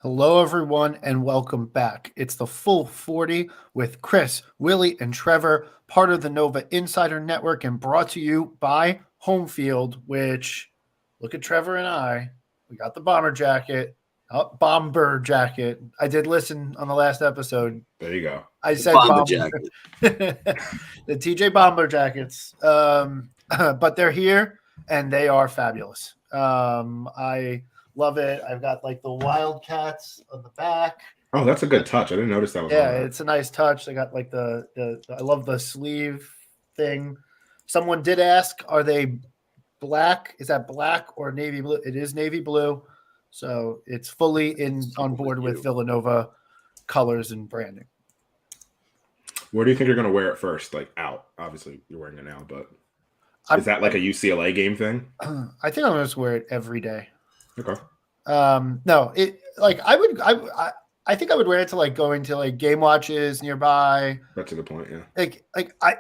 Hello, everyone, and welcome back. It's the Full 40 with Chris, Willie, and Trevor, part of the Nova Insider Network, and brought to you by Home Field, which, look at Trevor and I. We got the bomber jacket. I did listen on the last episode. There you go. I said bomber jacket. the TJ Bomber jackets. But they're here, and they are fabulous. I love it. I've got like the Wildcats on the back. Oh, that's a good touch. I didn't notice that was on there. It's a nice touch. They got like the I love the sleeve thing. Someone did ask, are they black? Is that black or navy blue? It is navy blue. So it's fully on board with Villanova colors and branding. Where do you think you're going to wear it first? Like out. Obviously, you're wearing it now, but is that like a UCLA game thing? I think I'm going to wear it every day. Okay. No, it like I think I would wear it to like going to like game watches nearby. That's a good point. Yeah. Like I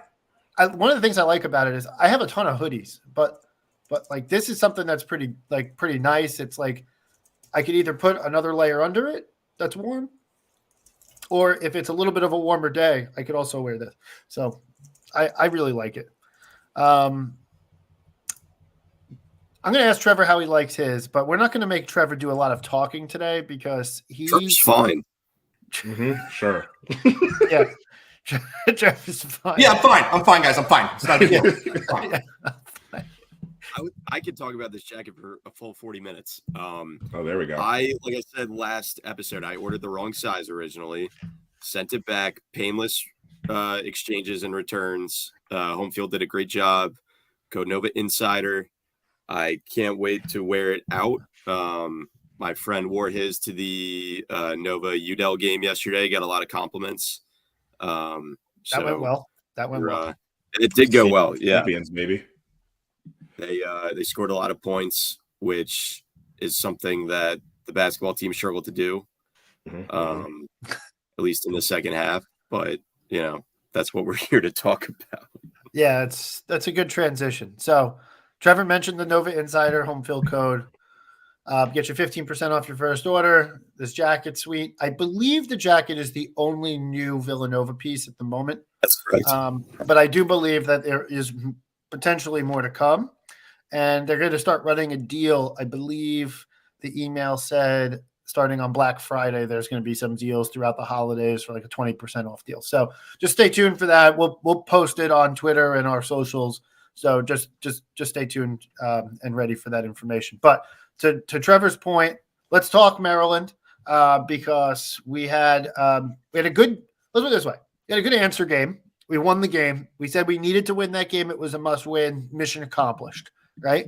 one of the things I like about it is I have a ton of hoodies, but like this is something that's pretty nice. It's like I could either put another layer under it that's warm, or if it's a little bit of a warmer day, I could also wear this. So I really like it. I'm going to ask Trevor how he likes his, but we're not going to make Trevor do a lot of talking today because Trevor's fine. Mm-hmm, sure. Yeah. Trevor's fine. Yeah, I'm fine. I'm fine, guys. I'm fine. It's not a big deal. I'm fine. Yeah. I could talk about this jacket for a full 40 minutes. Oh, there we go. Like I said last episode, I ordered the wrong size originally, sent it back, painless exchanges and returns. Home Field did a great job. Code Nova Insider. I can't wait to wear it out. My friend wore his to the Nova UDEL game yesterday. Got a lot of compliments. That went well. It did go well. Yeah, champions, maybe. They scored a lot of points, which is something that the basketball team struggled to do, at least in the second half. But that's what we're here to talk about. Yeah, that's a good transition. So Trevor mentioned the Nova Insider home field code. Get you 15% off your first order. This jacket's sweet. I believe the jacket is the only new Villanova piece at the moment. That's correct. But I do believe that there is potentially more to come. And they're going to start running a deal. I believe the email said starting on Black Friday, there's going to be some deals throughout the holidays for like a 20% off deal. So just stay tuned for that. We'll post it on Twitter and our socials. So just stay tuned and ready for that information. But to Trevor's point, let's talk Maryland because we had a good, let's put it this way. We had a good answer game. We won the game. We said we needed to win that game. It was a must win, mission accomplished, right?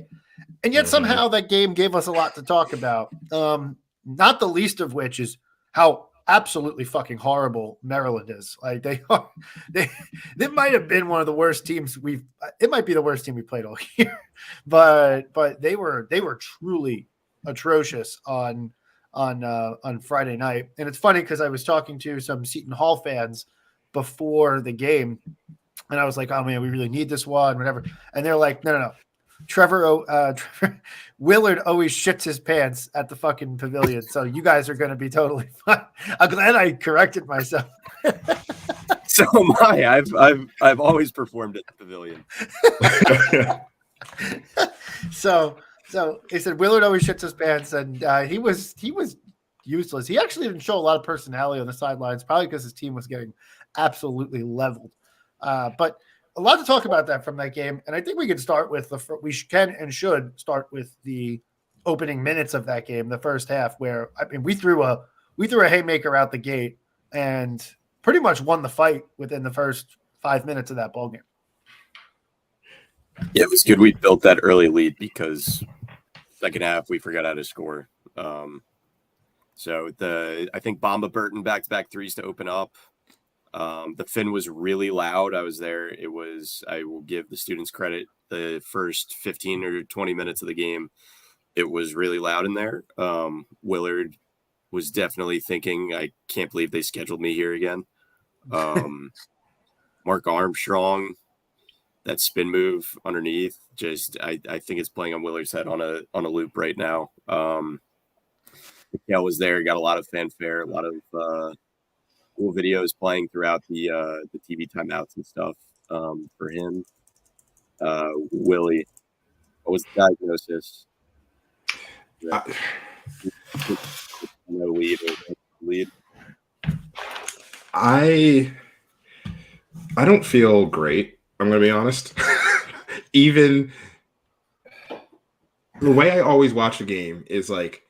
And yet somehow that game gave us a lot to talk about. Not the least of which is how absolutely fucking horrible Maryland is. Like they might have been one of the worst teams it might be the worst team we played all year, but they were truly atrocious on Friday night. And it's funny because I was talking to some Seton Hall fans before the game and I was like, oh man, we really need this one, whatever. And they're like, no. Trevor Willard always shits his pants at the fucking pavilion. So you guys are going to be totally fine. I'm glad I corrected myself. So am I. I've always performed at the pavilion. So he said Willard always shits his pants, and he was useless. He actually didn't show a lot of personality on the sidelines, probably because his team was getting absolutely leveled. But a lot to talk about that from that game, and I think we can start with we can and should start with the opening minutes of that game, the first half, where I mean we threw a haymaker out the gate and pretty much won the fight within the first 5 minutes of that ball game. Yeah, it was good we built that early lead because second half we forgot how to score. So I think Bamba Burton back-to-back threes to open up. The fin was really loud. I was there. I will give the students credit. The first 15 or 20 minutes of the game, it was really loud in there. Willard was definitely thinking, I can't believe they scheduled me here again. Mark Armstrong, that spin move underneath, I think it's playing on Willard's head on a loop right now. Mikhail was there, got a lot of fanfare, a lot of cool videos playing throughout the TV timeouts and stuff for him. Willie, what was the diagnosis? Lead. I don't feel great. I'm going to be honest. Even the way I always watch a game is like,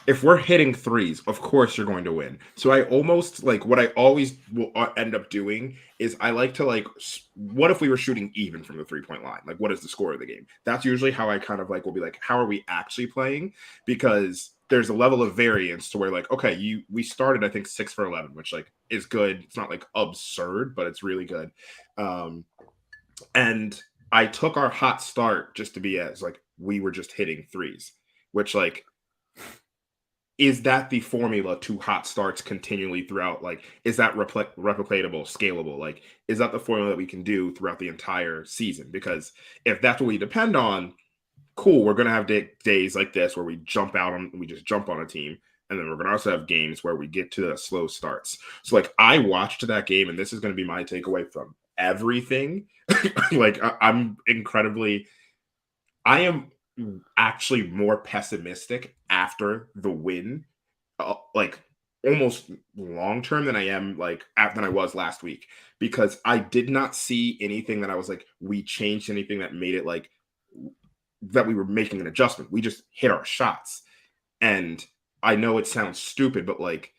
if we're hitting threes, of course you're going to win. So I almost like what I always will end up doing is I like to like, what if we were shooting even from the 3-point line? Like, what is the score of the game? That's usually how I kind of like will be like, how are we actually playing? Because there's a level of variance to where like, okay, we started I think 6 for 11, which like is good. It's not like absurd, but it's really good. And I took our hot start just to be as like we were just hitting threes, which like. Is that the formula to hot starts continually throughout? Like, is that replicatable, scalable? Like, is that the formula that we can do throughout the entire season? Because if that's what we depend on, cool, we're going to have days like this where we just jump on a team. And then we're going to also have games where we get to the slow starts. So, like, I watched that game, and this is going to be my takeaway from everything. Like, I am actually more pessimistic after the win, like almost long term than I am than I was last week, because I did not see anything that I was like, we changed anything that made it like that we were making an adjustment. We just hit our shots. And I know it sounds stupid, but like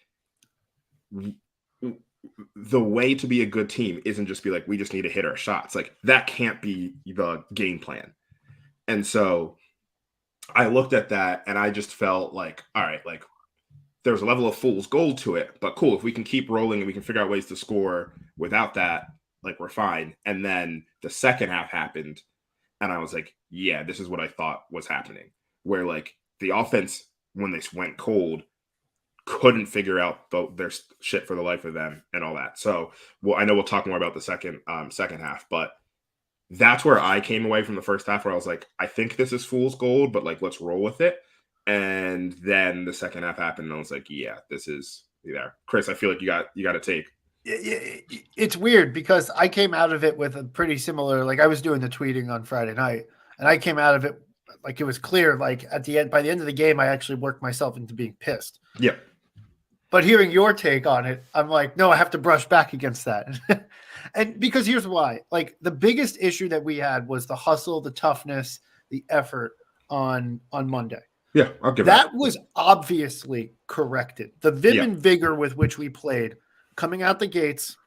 the way to be a good team isn't just be like, we just need to hit our shots. Like that can't be the game plan. And so I looked at that and I just felt like, all right, like there's a level of fool's gold to it, but cool. If we can keep rolling and we can figure out ways to score without that, like we're fine. And then the second half happened and I was like, yeah, this is what I thought was happening, where like the offense, when they went cold, couldn't figure out their shit for the life of them and all that. So, well, I know we'll talk more about the second half, but that's where I came away from the first half, where I was like, I think this is fool's gold, but like, let's roll with it. And then the second half happened, and I was like, yeah, this is there. Chris, I feel like you got a take. It's weird because I came out of it with a pretty similar, like I was doing the tweeting on Friday night, and I came out of it like it was clear, like at the end, by the end of the game, I actually worked myself into being pissed. Yeah. But hearing your take on it, I'm like, no, I have to brush back against that. And because here's why, like the biggest issue that we had was the hustle, the toughness, the effort on Monday. Yeah, I'll give that was obviously corrected. The vim and vigor with which we played coming out the gates.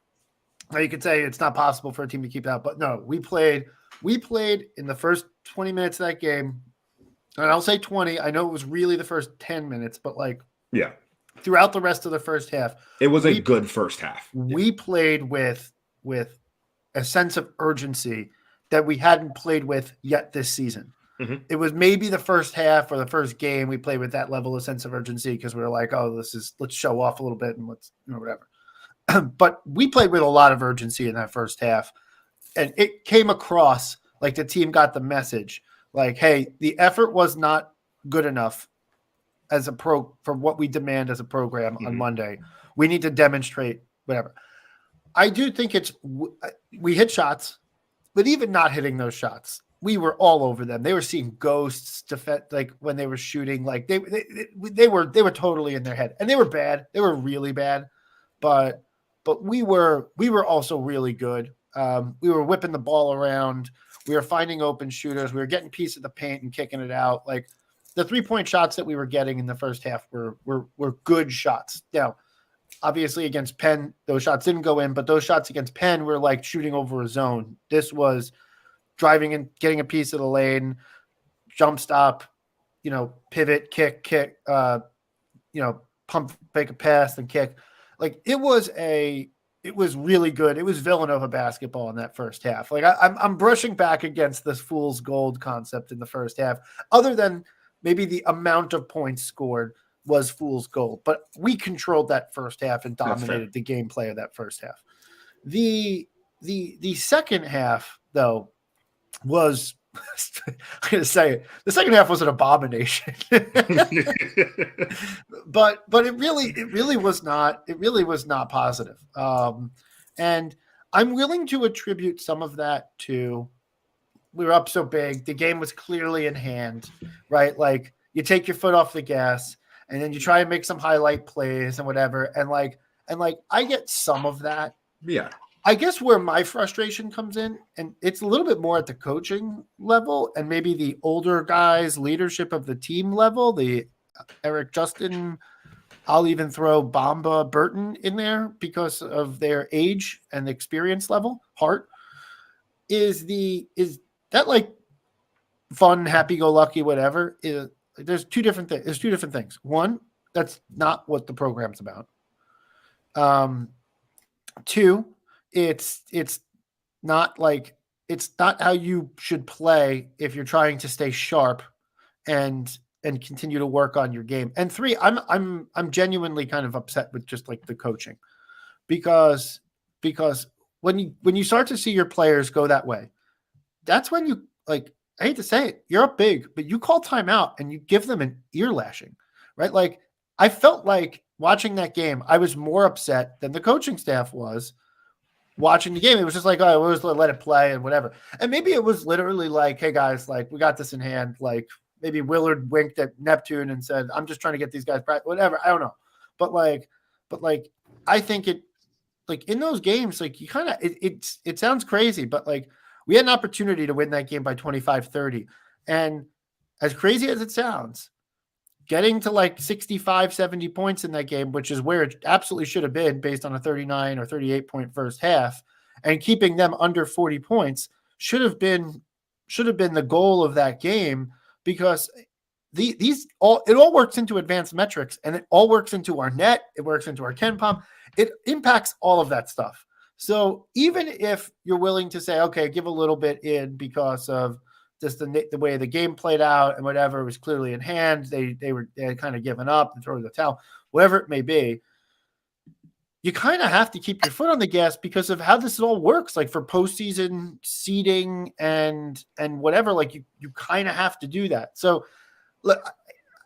Now you could say it's not possible for a team to keep that, but no, we played in the first 20 minutes of that game. And I'll say 20. I know it was really the first 10 minutes, but like, yeah, throughout the rest of the first half, it was a good first half. We played with a sense of urgency that we hadn't played with yet this season. Mm-hmm. It was maybe the first half or the first game we played with that level of sense of urgency because we were like, oh, let's show off a little bit and let's, whatever. But we played with a lot of urgency in that first half. And it came across like the team got the message like, hey, the effort was not good enough as for what we demand as a program on Monday. We need to demonstrate whatever. I do think we hit shots, but even not hitting those shots, we were all over them. They were seeing ghosts, like when they were shooting, like they were totally in their head, and they were bad. They were really bad, but we were also really good. We were whipping the ball around. We were finding open shooters. We were getting piece of the paint and kicking it out. Like the 3-point shots that we were getting in the first half were good shots. Now, obviously against Penn, those shots didn't go in, but those shots against Penn were like shooting over a zone. This was driving and getting a piece of the lane, jump stop, pivot, kick, pump, fake a pass and kick. Like it was a it was really good. It was Villanova basketball in that first half. Like I'm brushing back against this fool's gold concept in the first half, other than maybe the amount of points scored was fool's gold. But we controlled that first half and dominated the gameplay of that first half. The second half, though, was I'm gonna say it. The second half was an abomination. but it really was not positive. And I'm willing to attribute some of that to we were up so big, the game was clearly in hand, right? Like you take your foot off the gas and then you try and make some highlight plays and whatever. And I get some of that. Yeah. I guess where my frustration comes in, and it's a little bit more at the coaching level and maybe the older guys' leadership of the team level, the Eric Justin, I'll even throw Bamba Burton in there because of their age and experience level, Hart, is that like fun, happy-go-lucky, whatever. There's two different things. There's two different things. One, that's not what the program's about. Two, it's not how you should play if you're trying to stay sharp and continue to work on your game. And three, I'm genuinely kind of upset with just like the coaching because when you start to see your players go that way, that's when you like, I hate to say it, you're up big, but you call timeout and you give them an ear lashing, right? Like I felt like watching that game, I was more upset than the coaching staff was watching the game. It was just like, oh, we'll just let it play and whatever. And maybe it was literally like, hey guys, like we got this in hand. Like maybe Willard winked at Neptune and said, I'm just trying to get these guys back, whatever. I don't know. But I think it like in those games, like you kind of, it sounds crazy, but like we had an opportunity to win that game by 25-30. And as crazy as it sounds, getting to like 65, 70 points in that game, which is where it absolutely should have been based on a 39 or 38 point first half, and keeping them under 40 points should have been the goal of that game, because it all works into advanced metrics, and it all works into our net. It works into our KenPom. It impacts all of that stuff. So even if you're willing to say, okay, give a little bit in because of just the way the game played out and whatever was clearly in hand, they had kind of given up and throw the towel, whatever it may be, you kind of have to keep your foot on the gas because of how this all works. Like for postseason seeding and whatever, like you kind of have to do that. So look,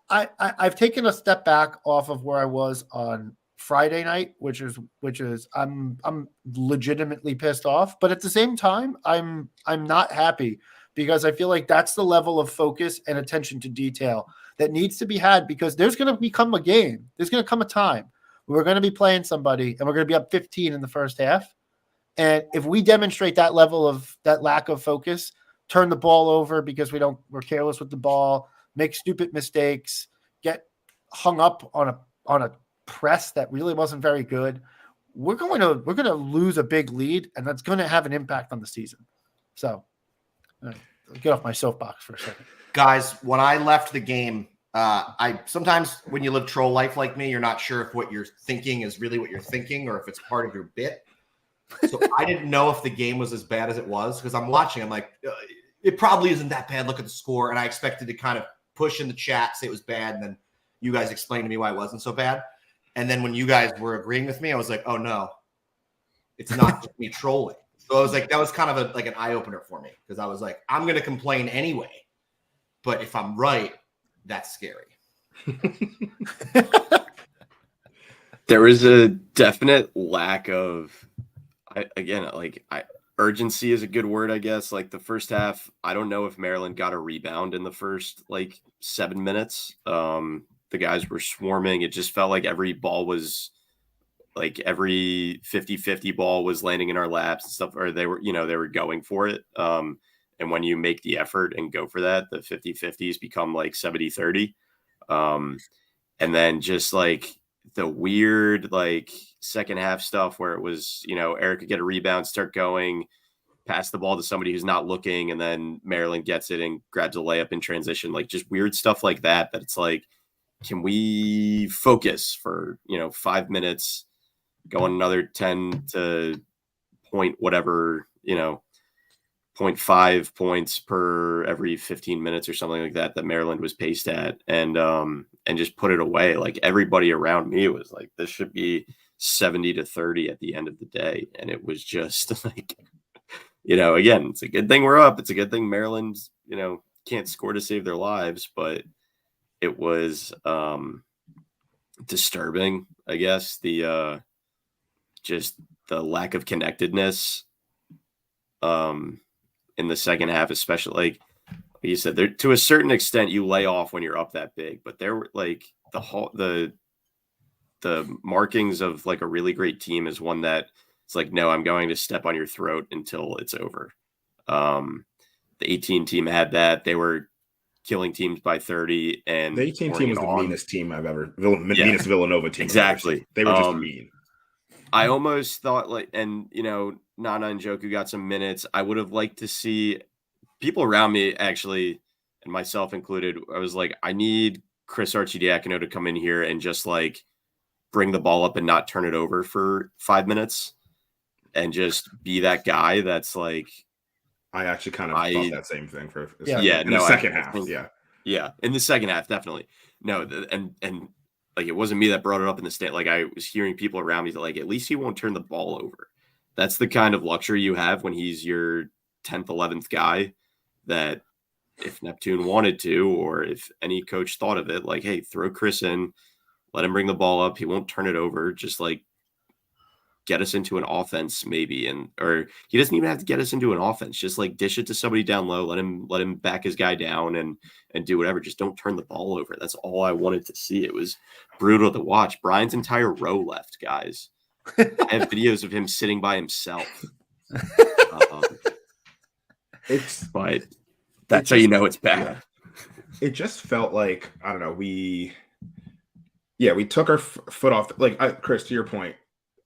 I've taken a step back off of where I was on Friday night, which is I'm legitimately pissed off, but at the same time, I'm not happy because I feel like that's the level of focus and attention to detail that needs to be had, because there's going to become a game. There's going to come a time where we're going to be playing somebody and we're going to be up 15 in the first half. And if we demonstrate that level of that lack of focus, turn the ball over because we're careless with the ball, make stupid mistakes, get hung up on a press that really wasn't very good, we're going to lose a big lead, and that's going to have an impact on the season. So I'll get off my soapbox for a second. Guys, when I left the game, I sometimes when you live troll life like me, you're not sure if what you're thinking is really what you're thinking or if it's part of your bit. So I didn't know if the game was as bad as it was, because I'm watching. I'm like, it probably isn't that bad. Look at the score. And I expected to kind of push in the chat, say it was bad, and then you guys explained to me why it wasn't so bad. And then when you guys were agreeing with me, I was like, oh no, it's not just me trolling. So I was like, that was kind of an eye opener for me, because I was like, I'm going to complain anyway, but if I'm right, that's scary. There is a definite lack of, urgency is a good word, I guess. Like the first half, I don't know if Maryland got a rebound in the first 7 minutes. The guys were swarming. It just felt like every ball was every 50-50 ball was landing in our laps and stuff, or they were going for it. And when you make the effort and go for that, the 50-50s become 70-30. And then just the weird second half stuff where it was, Eric could get a rebound, start going, pass the ball to somebody who's not looking, and then Maryland gets it and grabs a layup in transition. Just weird stuff like that it's can we focus for 5 minutes going another 10 to point whatever, 0.5 points per every 15 minutes or something like that Maryland was paced at, and just put it away. Like, everybody around me was like, this should be 70-30 at the end of the day. And it was just like, again, it's a good thing we're up. It's a good thing Maryland, can't score to save their lives, but it was disturbing, I guess, the just the lack of connectedness in the second half, especially like you said, there to a certain extent you lay off when you're up that big, but there were like the markings of like a really great team is one that it's like, no, I'm going to step on your throat until it's over. The 18 team had that. They were killing teams by 30, and the 18 team was the meanest team I've ever meanest Villanova team. Exactly. They were just mean. I almost thought like, and Nana and Joku got some minutes. I would have liked to see people around me, actually, and myself included. I was like, I need Chris Arcidiacono to come in here and just like bring the ball up and not turn it over for 5 minutes, and just be that guy that's like. I actually kind of thought that same thing for the second half. In the second half, definitely. No, and like, it wasn't me that brought it up in the stand. Like, I was hearing people around me that like, at least he won't turn the ball over. That's the kind of luxury you have when he's your 10th, 11th guy, that if Neptune wanted to, or if any coach thought of it, like, hey, throw Chris in, let him bring the ball up. He won't turn it over. Just like get us into an offense maybe. Or he doesn't even have to get us into an offense. Just like dish it to somebody down low. Let him back his guy down and do whatever. Just don't turn the ball over. That's all I wanted to see. It was brutal to watch. Brian's entire row left, guys. I have videos of him sitting by himself. But that's how you know it's bad. It just felt like, I don't know, we took our foot off. Like, Chris, to your point,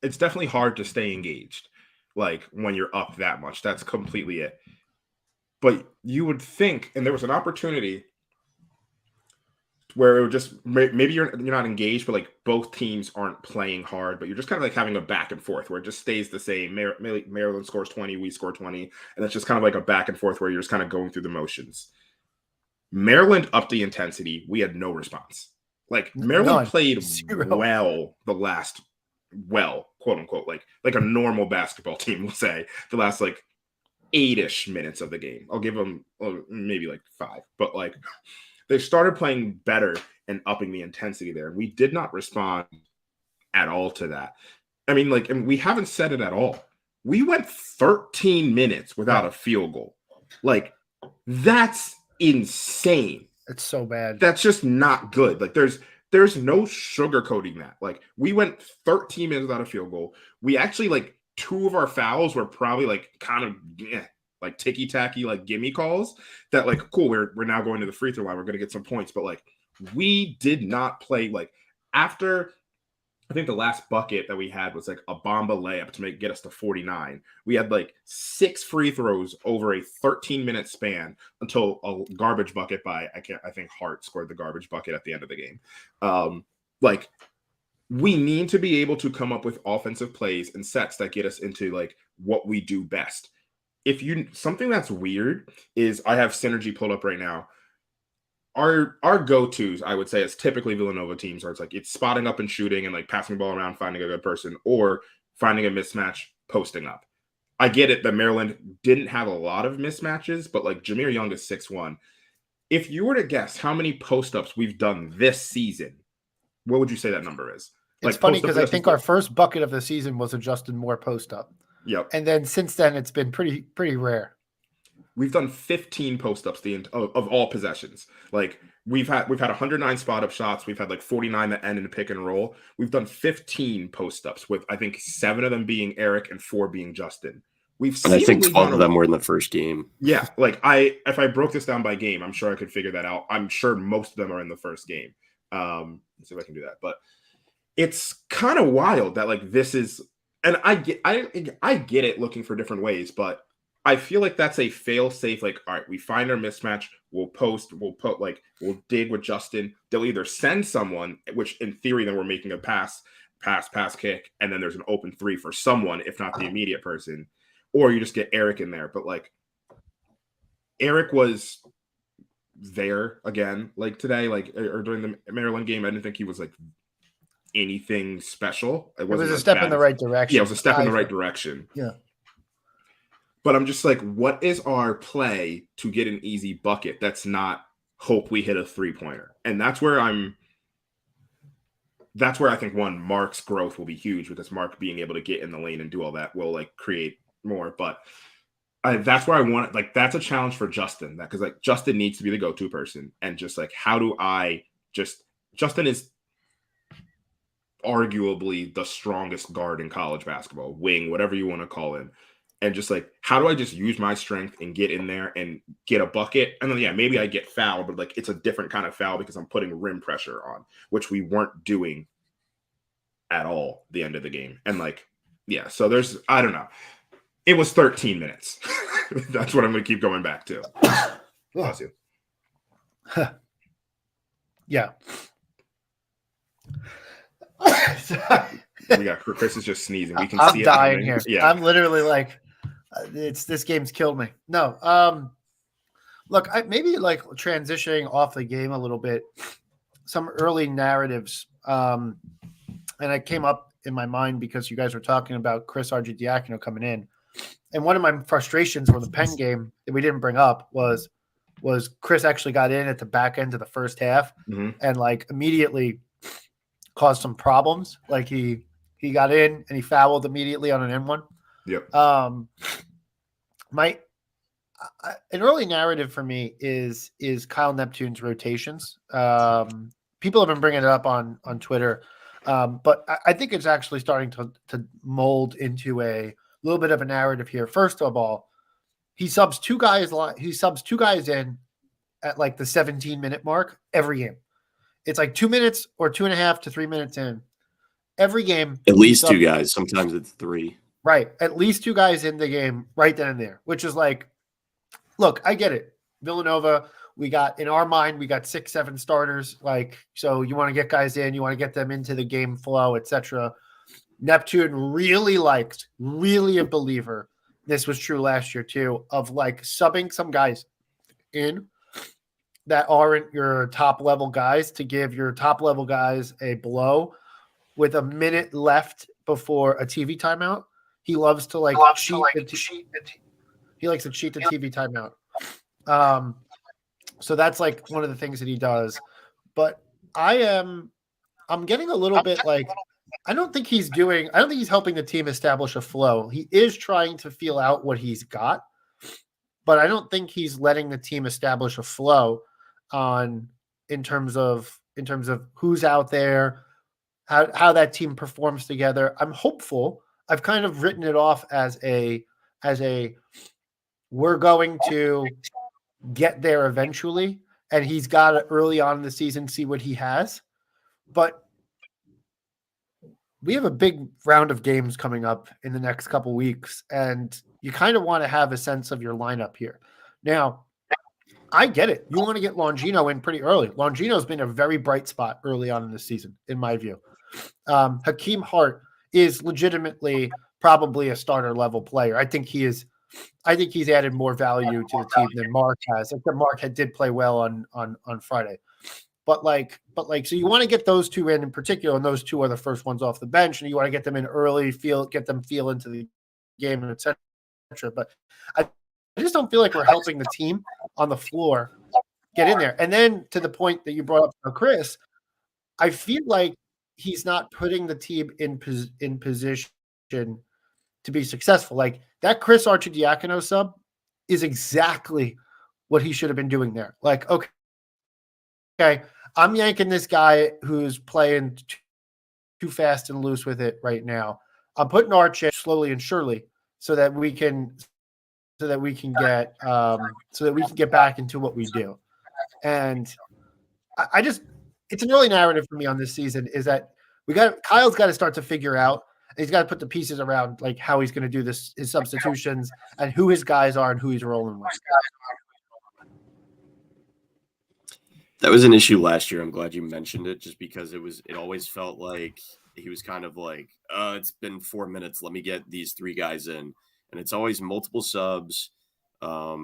it's definitely hard to stay engaged, like, when you're up that much. That's completely it. But you would think, and there was an opportunity where it would just, maybe you're not engaged, but like both teams aren't playing hard, but you're just kind of like having a back and forth where it just stays the same. Maryland scores 20, we score 20, and it's just kind of like a back and forth where you're just kind of going through the motions. Maryland upped the intensity. We had no response. Like, Maryland played well the last, quote unquote, like a normal basketball team will say, the last like 8-ish minutes of the game. I'll give them maybe like 5, but like they started playing better and upping the intensity there. We did not respond at all to that. I mean, like, and we haven't said it at all. We went 13 minutes without a field goal. Like, that's insane. It's so bad. That's just not good. Like, there's no sugarcoating that. Like, we went 13 minutes without a field goal. We actually, like, 2 of our fouls were probably like kind of like ticky-tacky, like gimme calls that, like, cool, we're now going to the free throw line. We're going to get some points. But like, we did not play, like, after I think the last bucket that we had was like a Bamba layup to get us to 49. We had like 6 free throws over a 13-minute span until a garbage bucket by, I think Hart scored the garbage bucket at the end of the game. Like, we need to be able to come up with offensive plays and sets that get us into like what we do best. Something that's weird is, I have Synergy pulled up right now. Our go-tos, I would say, is typically Villanova teams, where it's spotting up and shooting and like passing the ball around, finding a good person, or finding a mismatch, posting up. I get it that Maryland didn't have a lot of mismatches, but like Jameer Young is 6'1". If you were to guess how many post-ups we've done this season, what would you say that number is? It's funny because I think our first bucket of the season was a Justin Moore post-up. Yep. And then since then, it's been pretty rare. We've done 15 post-ups of all possessions. Like, we've had 109 spot-up shots. We've had like 49 that end in a pick and roll. We've done 15 post-ups, with I think 7 of them being Eric and 4 being Justin. And I think 12 of them were in the first game. Yeah, like if I broke this down by game, I'm sure I could figure that out. I'm sure most of them are in the first game. Let's see if I can do that. But it's kind of wild that like this is, and I get it, looking for different ways, but I feel like that's a fail-safe. Like, all right, we find our mismatch, we'll dig with Justin. They'll either send someone, which in theory then we're making a pass pass, kick, and then there's an open three for someone, if not the immediate person, or you just get Eric in there. But like Eric was there again, like today, like or during the Maryland game. I didn't think he was like anything special. It was wasn't a as step bad in the as- right direction. Yeah, it was a step in the right direction. Yeah. But I'm just like, what is our play to get an easy bucket that's not hope we hit a 3-pointer? And that's where I think Mark's growth will be huge, because Mark being able to get in the lane and do all that will like create more. But that's where I want, like, that's a challenge for Justin, that because like Justin needs to be the go-to person, and just like, how do I just, Justin is arguably the strongest guard in college basketball, wing, whatever you want to call him. And just like, how do I just use my strength and get in there and get a bucket? And then, yeah, maybe I get fouled, but like, it's a different kind of foul because I'm putting rim pressure on, which we weren't doing at all the end of the game. And like, yeah, so there's, I don't know. It was 13 minutes. That's what I'm going to keep going back to. Bless you. Yeah. We got Chris is just sneezing. We can I'm see it dying coming. here. Yeah. I'm literally like, this game's killed me. No. Look, maybe like transitioning off the game a little bit, some early narratives. And I came up in my mind because you guys were talking about Chris Arcidiacono coming in. And one of my frustrations for the Penn game that we didn't bring up was Chris actually got in at the back end of the first half and like immediately caused some problems. Like he got in and he fouled immediately on an N1. Yep. An early narrative for me is Kyle Neptune's rotations. People have been bringing it up on Twitter, but I think it's actually starting to mold into a little bit of a narrative here. First of all, he subs two guys in at like the 17-minute mark every game. It's like 2 minutes or 2.5 to 3 minutes in every game. At least two guys. Sometimes it's three. Right. At least two guys in the game right then and there, which is like, look, I get it. Villanova, in our mind, we got 6-7 starters. Like, so you want to get guys in, you want to get them into the game flow, etc. Neptune really a believer. This was true last year too, of like subbing some guys in that aren't your top level guys to give your top level guys a blow with a minute left before a TV timeout. He loves to he likes to cheat the TV timeout. So that's like one of the things that he does. But I'm getting a little bit like, I don't think he's helping the team establish a flow. He is trying to feel out what he's got, but I don't think he's letting the team establish a flow in terms of who's out there, how that team performs together. I'm hopeful. I've kind of written it off as a we're going to get there eventually, and he's got to early on in the season see what he has. But we have a big round of games coming up in the next couple weeks, and you kind of want to have a sense of your lineup here. Now, I get it. You want to get Longino in pretty early. Longino's been a very bright spot early on in the season, in my view. Hakeem Hart is legitimately probably a starter level player. I think he's added more value to the team than Mark has. Like, Mark did play well on Friday. But so you want to get those two in particular, and those two are the first ones off the bench, and you want to get them in early, get them feel into the game, and et cetera. But I just don't feel like we're helping the team on the floor get in there. And then to the point that you brought up for Chris, I feel like he's not putting the team in position to be successful. Like, that Chris Arcidiacono sub is exactly what he should have been doing there. Like, okay, I'm yanking this guy who's playing too fast and loose with it right now. I'm putting Arch in slowly and surely so that we can get back into what we do. And it's an early narrative for me on this season is that Kyle's got to start to figure out, and he's got to put the pieces around like how he's going to do his substitutions and who his guys are and who he's rolling with. That was an issue last year. I'm glad you mentioned it, just because it always felt like he was kind of like, it's been 4 minutes. Let me get these 3 guys in. And it's always multiple subs. I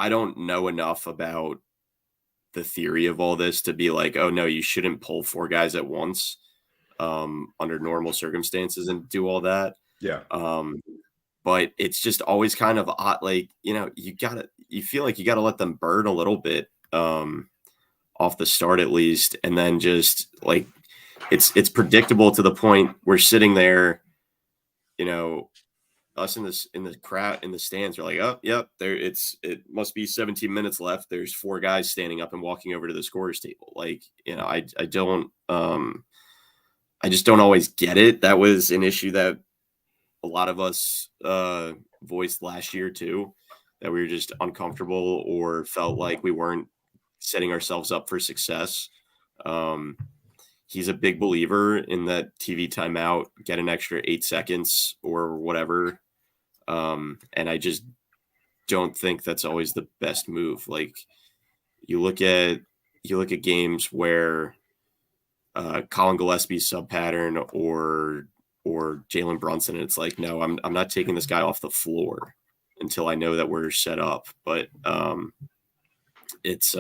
don't know enough about the theory of all this to be like, oh no, you shouldn't pull 4 guys at once under normal circumstances and do all that. Yeah. But it's just always kind of odd. Like, you feel like you gotta let them burn a little bit off the start at least. And then just like, it's predictable to the point we're sitting there, us in the crowd in the stands are like, oh, yep, it must be 17 minutes left. There's 4 guys standing up and walking over to the scorer's table. Like, I just don't always get it. That was an issue that a lot of us voiced last year too, that we were just uncomfortable or felt like we weren't setting ourselves up for success. He's a big believer in that TV timeout, get an extra 8 seconds or whatever. And I just don't think that's always the best move. Like, you look at games where Colin Gillespie's sub pattern or Jalen Brunson, and it's like, no, I'm not taking this guy off the floor until I know that we're set up. But it's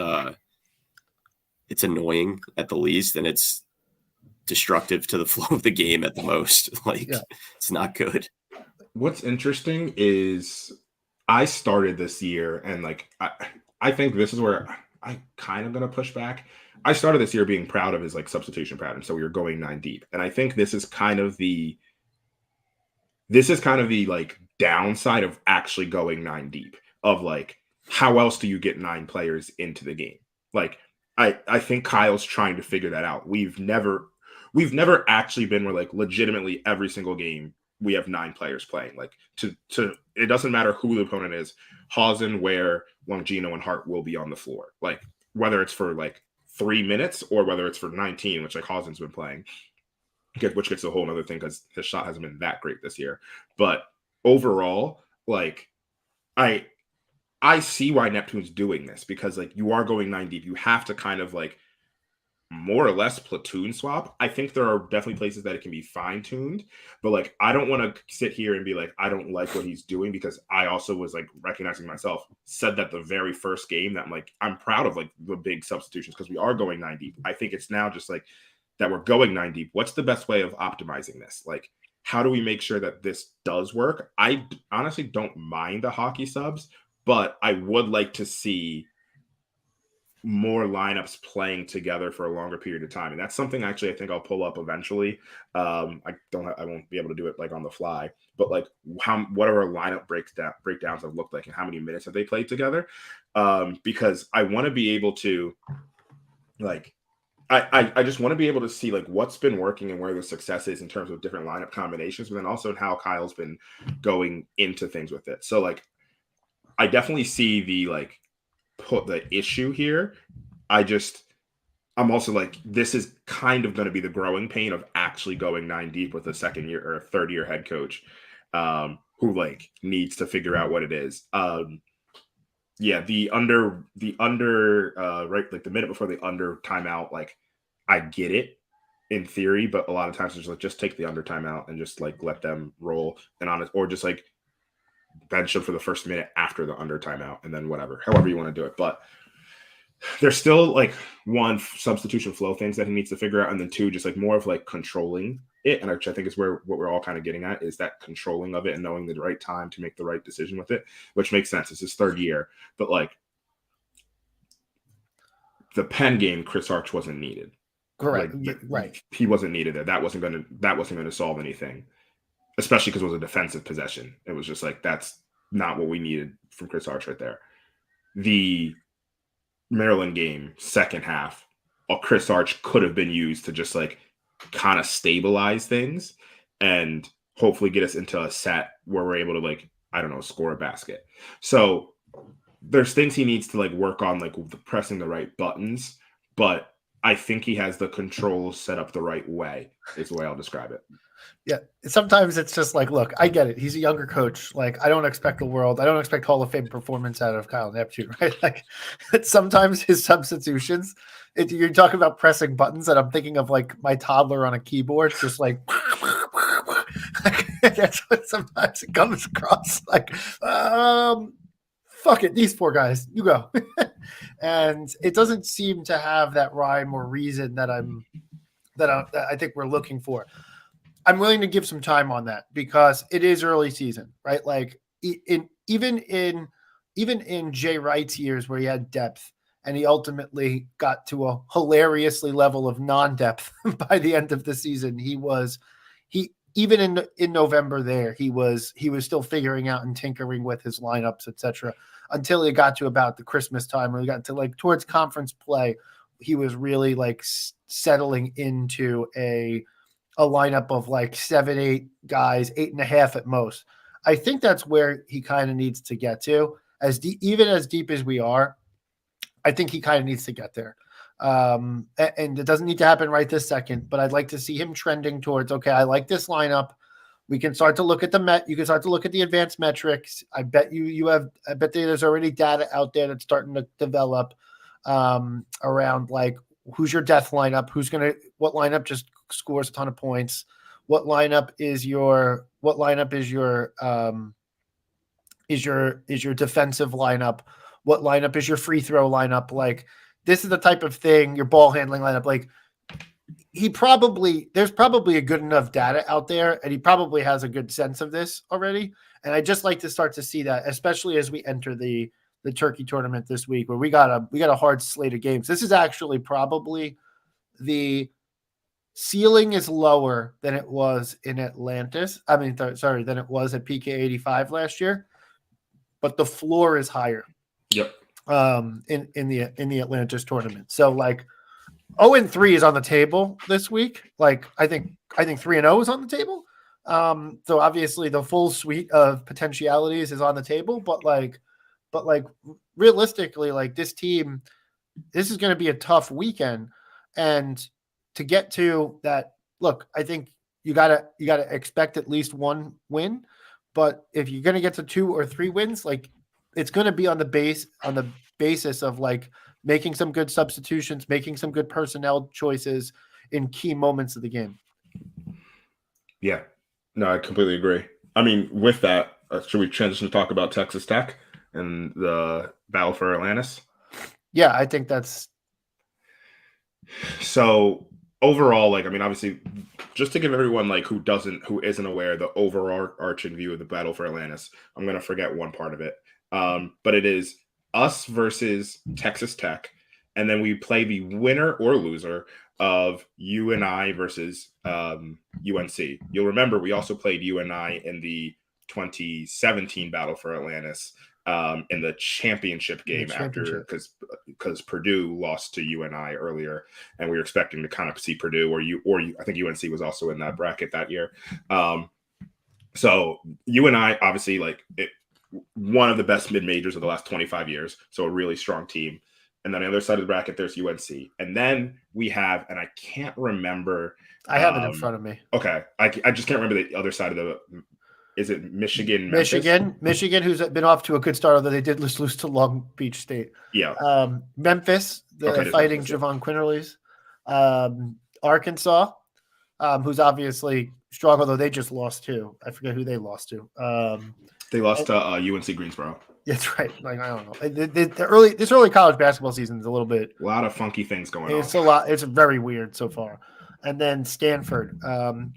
annoying at the least, and it's destructive to the flow of the game at the most. Like, It's not good. What's interesting is I started this year, and like I think this is where I kind of gonna push back. I started this year being proud of his like substitution pattern, so we were going 9 deep, and I think this is kind of the like downside of actually going 9 deep. Of like, how else do you get 9 players into the game? Like, I think Kyle's trying to figure that out. We've never actually been where like legitimately every single game we have 9 players playing. Like, to it doesn't matter who the opponent is. Hausen, Ware, Longino, and Hart will be on the floor. Like, whether it's for like 3 minutes or whether it's for 19, which like Hausen's been playing, which gets a whole other thing because his shot hasn't been that great this year. But overall, like, I see why Neptune's doing this, because like you are going 9 deep. You have to kind of like more or less platoon swap. I think there are definitely places that it can be fine-tuned, but like I don't want to sit here and be like, I don't like what he's doing, because I also was like recognizing myself, said that the very first game that I'm proud of like the big substitutions because we are going 9 deep. I think it's now just like that we're going 9 deep. What's the best way of optimizing this? Like, how do we make sure that this does work? I honestly don't mind the hockey subs, but I would like to see more lineups playing together for a longer period of time. And that's something actually I think I'll pull up eventually. I won't be able to do it like on the fly, but like what are our lineup breakdowns have looked like and how many minutes have they played together? Because I want to be able to like, I just want to be able to see like what's been working and where the success is in terms of different lineup combinations, but then also how Kyle's been going into things with it. So like, I definitely see the like put the issue here. I'm also like, this is kind of going to be the growing pain of actually going 9 deep with a second year or a third year head coach who like needs to figure out what it is. The under right, like the minute before the under timeout, like I get it in theory, but a lot of times it's like just take the under timeout and just like let them roll and on it, or just like bench them for the first minute after the under timeout and then however you want to do it. But there's still like 1, substitution flow things that he needs to figure out, and then 2, just like more of like controlling it, and which I think is where what we're all kind of getting at is that controlling of it and knowing the right time to make the right decision with it, which makes sense. It's his 3rd year, but like the Penn game, Chris Arch wasn't needed. Correct. Like, right. He wasn't needed there. That wasn't going to solve anything, especially because it was a defensive possession. It was just like, that's not what we needed from Chris Arch right there. The Maryland game, second half, Chris Arch could have been used to just like kind of stabilize things and hopefully get us into a set where we're able to like, I don't know, score a basket. So there's things he needs to like work on, like pressing the right buttons, but I think he has the controls set up the right way, is the way I'll describe it. Yeah. Sometimes it's just like, look, I get it. He's a younger coach. Like, I don't expect the world. I don't expect Hall of Fame performance out of Kyle Neptune, right? Like, sometimes his substitutions, you're talking about pressing buttons, and I'm thinking of like my toddler on a keyboard, just like, that's what sometimes it comes across. Like, fuck it, these four guys, you go. And it doesn't seem to have that rhyme or reason that I think we're looking for. I'm willing to give some time on that because it is early season, right? Like even in Jay Wright's years where he had depth and he ultimately got to a hilariously level of non-depth by the end of the season, even in November there, he was still figuring out and tinkering with his lineups, etc. Until he got to about the Christmas time, where he got to like towards conference play, he was really like settling into a lineup of like 7, 8 guys, 8.5 at most. I think that's where he kind of needs to get to. Even as deep as we are, I think he kind of needs to get there. And it doesn't need to happen right this second, but I'd like to see him trending towards, okay, I like this lineup. We can start to look at you can start to look at the advanced metrics. I bet there's already data out there that's starting to develop around like who's your death lineup, what lineup just scores a ton of points, what lineup is your defensive lineup, what lineup is your free throw lineup. Like, this is the type of thing, your ball handling lineup. Like, there's probably a good enough data out there, and he probably has a good sense of this already. And I just like to start to see that, especially as we enter the Turkey tournament this week, where we got a hard slate of games. This is actually probably the ceiling is lower than it was in Atlantis. I mean, than it was at PK 85 last year, but the floor is higher. Yep. In the Atlantis tournament. So like 0-3 is on the table this week. Like I think 3-0 is on the table. So obviously the full suite of potentialities is on the table, but like realistically, like this team, this is going to be a tough weekend. And to get to that, look, I think you gotta expect at least one win. But if you're going to get to 2 or 3 wins, like it's going to be on the basis of like making some good substitutions, making some good personnel choices in key moments of the game. Yeah, no, I completely agree. I mean, with that, should we transition to talk about Texas Tech and the battle for Atlantis? Yeah, I think that's so. Overall, like, I mean, obviously, just to give everyone like who isn't aware the overarching view of the battle for Atlantis, I'm going to forget one part of it. But it is us versus Texas Tech, and then we play the winner or loser of UNI versus UNC. You'll remember we also played UNI in the 2017 battle for Atlantis in the championship game after because Purdue lost to UNI earlier, and we were expecting to kind of see Purdue or I think UNC was also in that bracket that year. So UNI obviously one of the best mid majors of the last 25 years, so a really strong team. And then on the other side of the bracket, there's UNC, and then we have, and I can't remember. I have it in front of me. Okay, I just can't remember the other side of the. Is it Michigan? Michigan, who's been off to a good start, although they did lose to Long Beach State. Yeah. Memphis, fighting Javon Quinterly's. Arkansas, who's obviously strong, although they just lost too. I forget who they lost to. They lost to UNC Greensboro. That's right. Like, I don't know. This early college basketball season is a little bit. A lot of funky things going on. It's a lot. It's very weird so far. And then Stanford,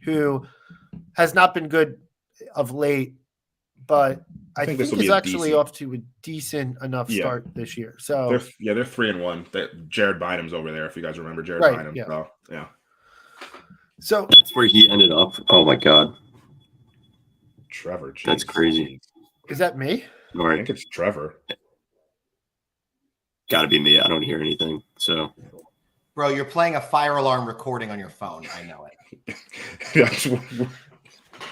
who has not been good of late, but I think is actually off to a decent enough start this year. So they're 3-1. Jared Bynum's over there, if you guys remember Jared Bynum. Yeah. So, yeah. So that's where he ended up. Oh my God. Trevor. Geez. That's crazy. Is that me? All right. I think it's Trevor. Gotta be me. I don't hear anything. So, bro, you're playing a fire alarm recording on your phone. I know it.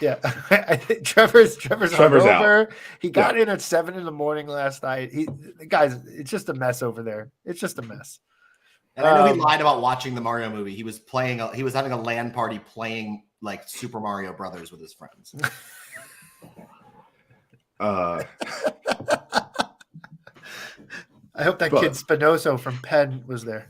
Yeah, I think Trevor's over. Out. He got in at 7 a.m. last night. Guys, it's just a mess over there. It's just a mess. And I know he lied about watching the Mario movie. He was having a LAN party playing like Super Mario Brothers with his friends. I hope that kid Spinoso from Penn was there.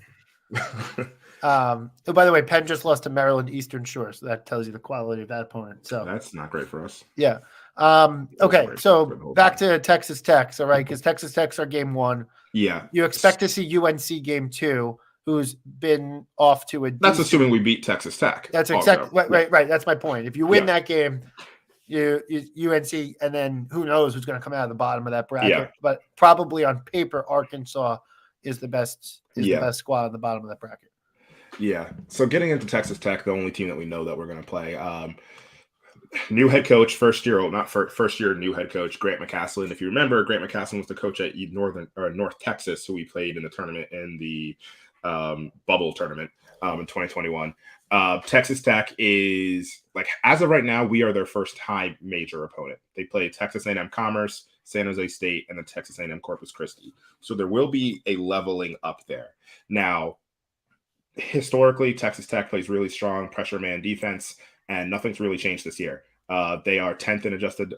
Oh, by the way, Penn just lost to Maryland Eastern Shore, so that tells you the quality of that opponent. So that's not great for us. Yeah. Okay, so back to Texas Tech. So, right, because Texas Tech's our game 1. Yeah. You expect to see UNC game 2, who's been off to a That's assuming we beat Texas Tech. That's exactly right. That's my point. If you win that game, you UNC, and then who knows who's going to come out of the bottom of that bracket. Yeah. But probably on paper, Arkansas is the best the best squad on the bottom of that bracket. Yeah. So getting into Texas Tech, the only team that we know that we're going to play. New head coach, first year, new head coach, Grant McCaslin. If you remember, Grant McCaslin was the coach at North Texas, who we played in the tournament in the bubble tournament in 2021. Texas Tech is, like, as of right now, we are their first high major opponent. They play Texas A&M Commerce, San Jose State, and the Texas A&M Corpus Christi. So there will be a leveling up there. Now, historically, Texas Tech plays really strong pressure man defense, and nothing's really changed this year. They are 10th in adjusted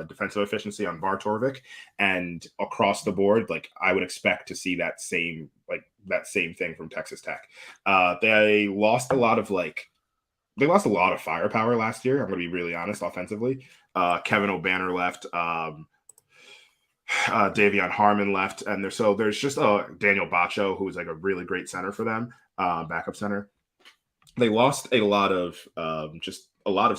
defensive efficiency on VAR Torvik, and across the board, like, I would expect to see that same thing from Texas Tech. They lost a lot of firepower last year. I'm going to be really honest offensively. Kevin O'Banner left. Davion Harmon left, and there's just Daniel Bacho, who's like a really great center for them, backup center. They lost a lot of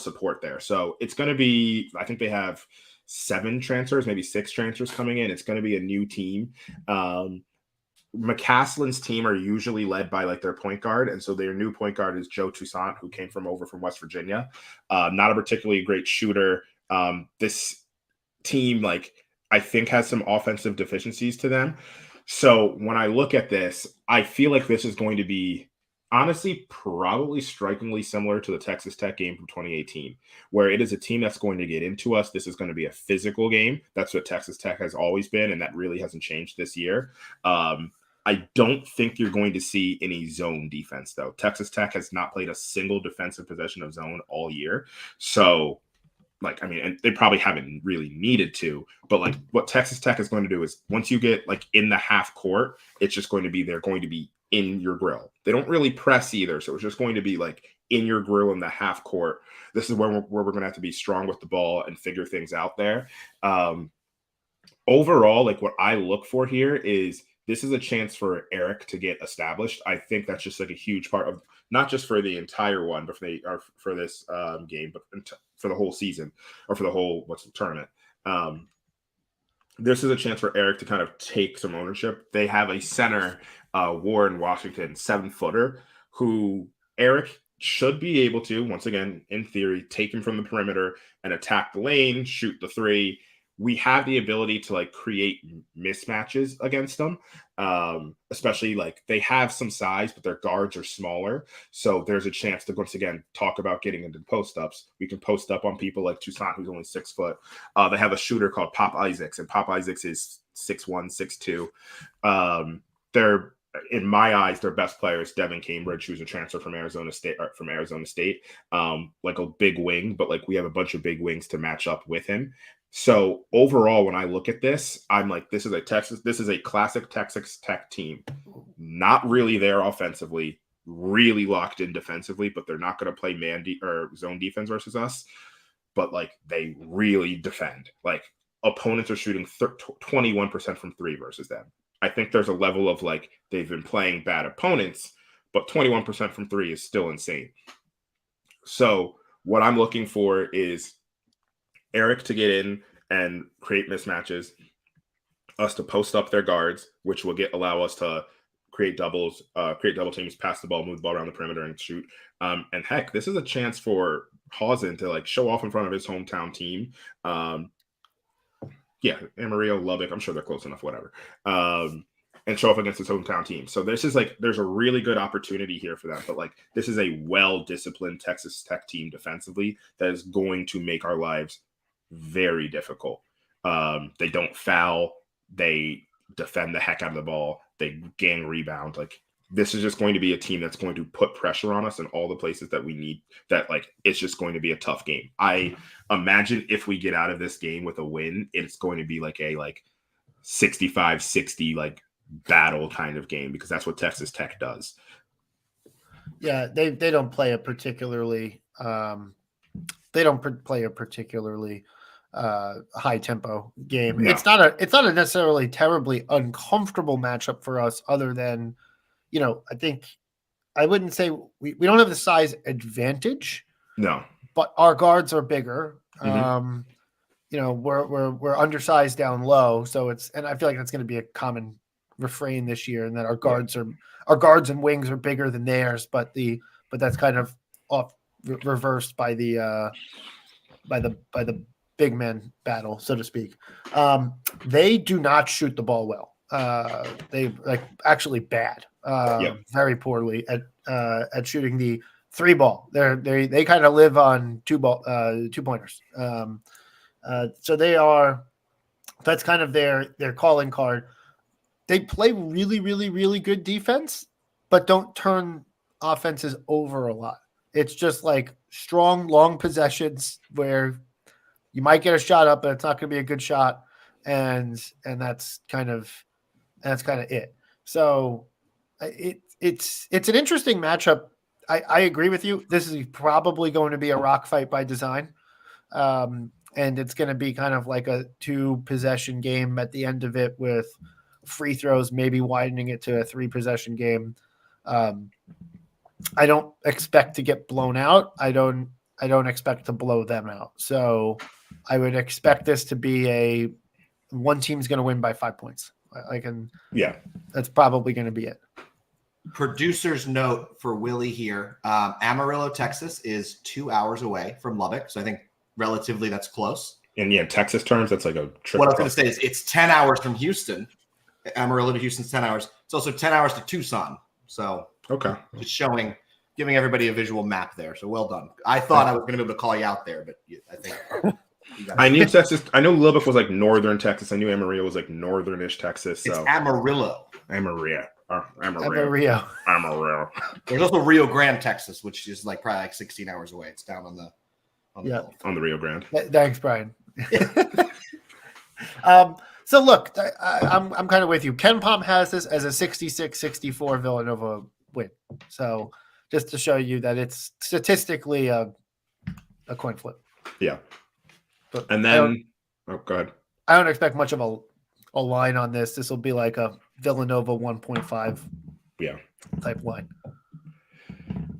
support there. So it's going to be, I think they have 7 transfers, maybe 6 transfers coming in. It's going to be a new team. McCaslin's team are usually led by like their point guard. And so their new point guard is Joe Toussaint, who came over from West Virginia. Not a particularly great shooter. This team, like, I think has some offensive deficiencies to them. So when I look at this, I feel like this is going to be, honestly, probably strikingly similar to the Texas Tech game from 2018, where it is a team that's going to get into us. This is going to be a physical game. That's what Texas Tech has always been, and that really hasn't changed this year. I don't think you're going to see any zone defense, though. Texas Tech has not played a single defensive possession of zone all year. So, like, I mean, and they probably haven't really needed to, but like what Texas Tech is going to do is once you get like in the half court, it's just going to be, they're going to be in your grill. They don't really press either. So it's just going to be like in your grill in the half court. This is where we're going to have to be strong with the ball and figure things out there. Overall, like what I look for here is this is a chance for Eric to get established. I think that's just like a huge part of, not just for the entire one, but for this game, but for the whole season or for the whole tournament. This is a chance for Eric to kind of take some ownership. They have a center, Warren Washington, 7-footer, who Eric should be able to, once again, in theory, take him from the perimeter and attack the lane, shoot the 3. We have the ability to like create mismatches against them, especially like they have some size, but their guards are smaller. So there's a chance to, once again, talk about getting into post ups. We can post up on people like Toussaint, who's only 6 foot. They have a shooter called Pop Isaacs, and Pop Isaacs is 6'1", 6'2". They're, in my eyes, their best player is Devin Cambridge, who's a transfer from Arizona State, like a big wing, but like we have a bunch of big wings to match up with him. So overall, when I look at this, I'm like, this is a classic Texas Tech team. Not really there offensively, really locked in defensively, but they're not going to play or zone defense versus us. But like they really defend. Like opponents are shooting 21% from 3 versus them. I think there's a level of like they've been playing bad opponents, but 21% from 3 is still insane. So what I'm looking for is Eric to get in and create mismatches, us to post up their guards, which will allow us to create double teams, pass the ball, move the ball around the perimeter, and shoot. And heck, this is a chance for Hausen to like show off in front of his hometown team. Amarillo, Lubbock, I'm sure they're close enough, whatever. And show up against his hometown team. So this is like, there's a really good opportunity here for them. But like, this is a well-disciplined Texas Tech team defensively that is going to make our lives very difficult. They don't foul. They defend the heck out of the ball. They gang rebound. Like this is just going to be a team that's going to put pressure on us in all the places that we need. That like it's just going to be a tough game. I imagine if we get out of this game with a win, it's going to be like a 65-60 like battle kind of game, because that's what Texas Tech does. Yeah, they don't play a particularly high tempo game. No. It's not a necessarily terribly uncomfortable matchup for us, other than, I think I wouldn't say we don't have the size advantage. No. But our guards are bigger. Mhm. We're undersized down low, so and I feel like that's going to be a common refrain this year, and that our guards and wings are bigger than theirs, but that's kind of reversed by the big men battle, so to speak. They do not shoot the ball well. They actually bad, very poorly at shooting the 3-ball. They kind of live on 2-pointers. So that's kind of their calling card. They play really, really, really good defense, but don't turn offenses over a lot. It's just like strong, long possessions where you might get a shot up, but it's not going to be a good shot, and that's kind of it. So it's an interesting matchup. I agree with you. This is probably going to be a rock fight by design. And it's going to be kind of like a 2-possession game at the end of it, with free throws, maybe widening it to a 3-possession game. I don't expect to get blown out. I don't expect to blow them out. So I would expect this to be one team's going to win by 5 points. That's probably going to be it. Producer's note for Willie here. Amarillo, Texas is 2 hours away from Lubbock. So I think relatively that's close. And yeah, Texas terms, that's like a trip. What I was going to say is it's 10 hours from Houston. Amarillo to Houston's 10 hours. It's also 10 hours to Tucson. So okay, just giving everybody a visual map there. So well done. I thought I was going to be able to call you out there, but I think I knew Texas. I know Lubbock was like northern Texas. I knew Amarillo was like northern-ish Texas. So it's Amarillo. Amarillo. There's also Rio Grande, Texas, which is probably 16 hours away. It's down on the Gulf. On the Rio Grande. Thanks, Brian. So look, I'm kind of with you. Ken Pom has this as a 66-64 Villanova win. So just to show you that it's statistically a coin flip. Yeah. But and then, go ahead. I don't expect much of a line on this. This will be like a Villanova 1.5 type line.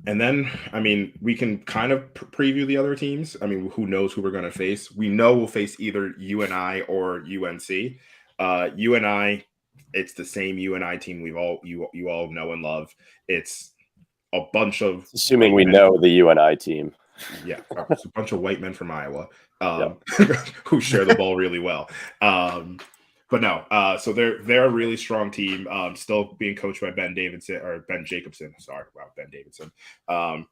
And then, I mean, we can kind of preview the other teams. I mean, who knows who we're going to face? We know we'll face either UNI or UNC. UNI, it's the same UNI team you all know and love. It's a bunch of assuming we know the UNI team. Yeah, it's a bunch of white men from Iowa who share the ball really well. But no, so they're a really strong team. Still being coached by Ben Jacobson. Sorry, wow, Ben Davidson,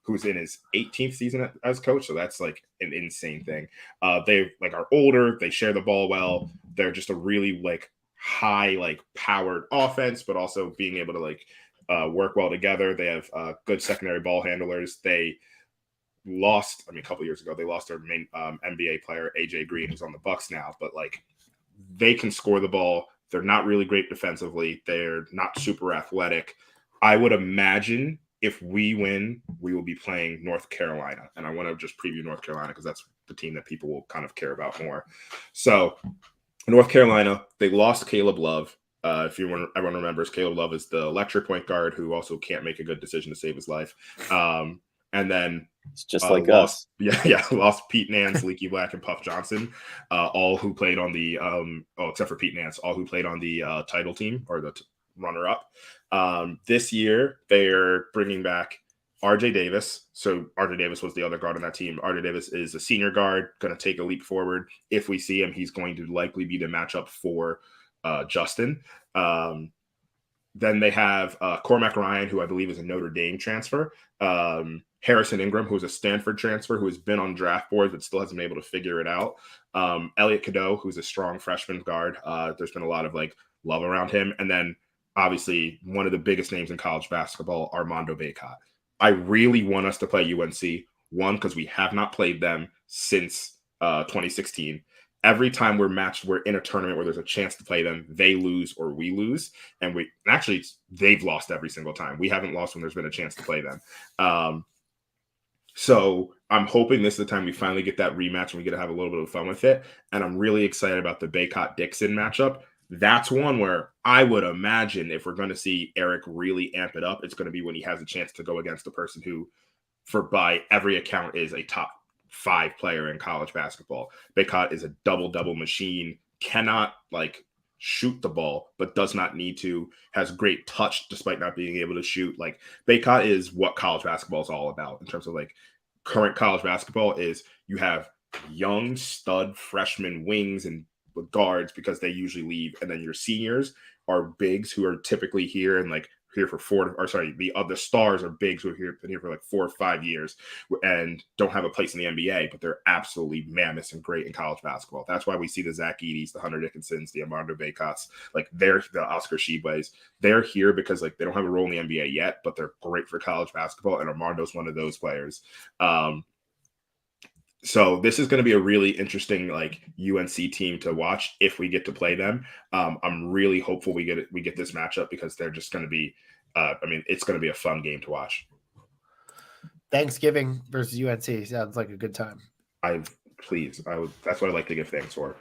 who's in his 18th season as coach. So that's like an insane thing. They are older. They share the ball well. They're just a really high powered offense, but also being able to work well together. They have good secondary ball handlers. They lost. I mean, a couple years ago, they lost their main NBA player AJ Green, who's on the Bucks now, but they can score the ball. They're not really great defensively. They're not super athletic. I would imagine if we win, we will be playing North Carolina. And I want to just preview North Carolina because that's the team that people will kind of care about more. So North Carolina, they lost Caleb Love. If everyone remembers, Caleb Love is the electric point guard who also can't make a good decision to save his life. And then it's just like us. Lost Pete Nance, Leaky Black, and Puff Johnson, all who played on the except for Pete Nance, all who played on the title team or the runner-up. This year, they're bringing back RJ Davis. So RJ Davis was the other guard on that team. RJ Davis is a senior guard, going to take a leap forward. If we see him, he's going to likely be the matchup for Justin. Then they have Cormac Ryan, who I believe is a Notre Dame transfer. Harrison Ingram, who's a Stanford transfer, who has been on draft boards but still hasn't been able to figure it out. Elliot Cadeau, who's a strong freshman guard. There's been a lot of love around him. And then obviously one of the biggest names in college basketball, Armando Bacot. I really want us to play UNC. One, because we have not played them since 2016. Every time we're matched, we're in a tournament where there's a chance to play them. They lose or we lose. And they've lost every single time. We haven't lost when there's been a chance to play them. So I'm hoping this is the time we finally get that rematch and we get to have a little bit of fun with it. And I'm really excited about the Bacot-Dixon matchup. That's one where I would imagine if we're going to see Eric really amp it up, it's going to be when he has a chance to go against a person who, by every account, is a top 5 player in college basketball. Bacot is a double-double machine, cannot shoot the ball, but does not need to, has great touch despite not being able to shoot. Bacot is what college basketball is all about in terms of current college basketball is you have young stud freshman wings and guards because they usually leave. And then your seniors are bigs who are typically here and here for the stars are bigs who have been here for 4 or 5 years and don't have a place in the NBA, but they're absolutely mammoths and great in college basketball. That's why we see the Zach Edey's, the Hunter Dickinsons, the Armando Bacots, they're the Oscar Tshiebwes. They're here because they don't have a role in the NBA yet, but they're great for college basketball. And Armando's one of those players. So this is going to be a really interesting UNC team to watch if we get to play them. I'm really hopeful we get this matchup because they're just going to be it's going to be a fun game to watch. Thanksgiving versus UNC sounds like a good time. That's what I like to give thanks for.